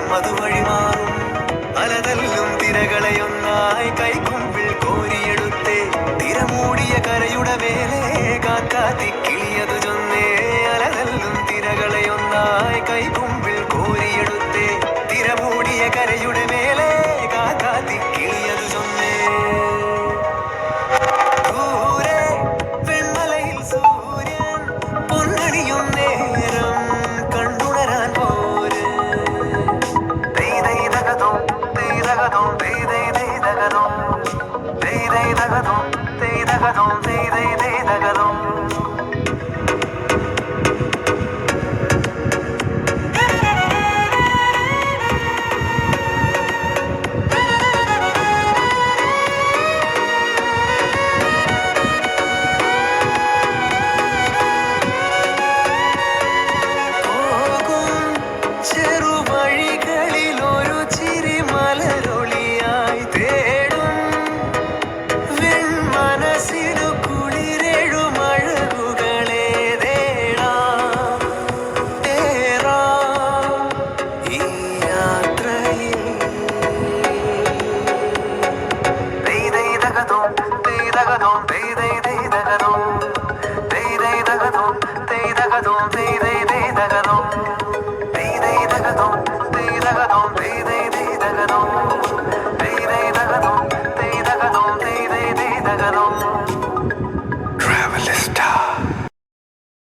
മധുവഴി മാറും അലതല്ലും തിരകളെയൊന്നായി കൈക്കുമ്പിൽ കോരിയെടുത്തേ തിരമൂടിയ കരയുടെ മേലെ കാക്കാത്തി കിളിയതു ചൊന്നേ അലതല്ലും തിരകളെയൊന്നായി കൈക്കുമ്പിൽ കോരിയെടുത്തേ തിരമൂടിയ കരയുടെ മേലെ കാക്കാത്തി കിളിയതു ചൊന്നേ ദൂരെ വെൺമലയിൽ സൂര്യൻ പൊന്നണിയും നേരം കണ്ടുണരാൻ പോര് ദൈതൈതകതോം ദൈതകതോം ദൈതൈതകതോം ദൈതൈതകതോം ദൈതകതോം ദൈതൈതകതോം ചെറുവഴികളിൽ ഒരു ചിരി മലരൊളിയായി തേടും വെൺമനസ്സിനു കുളിരെഴുമഴകുകളെ തേടാം ഈ യാത്രയിൽ ദൈതൈതകതോം ദൈതകതോം ദൈതൈതകതോം ദൈതൈതകതോം ദൈതകതോം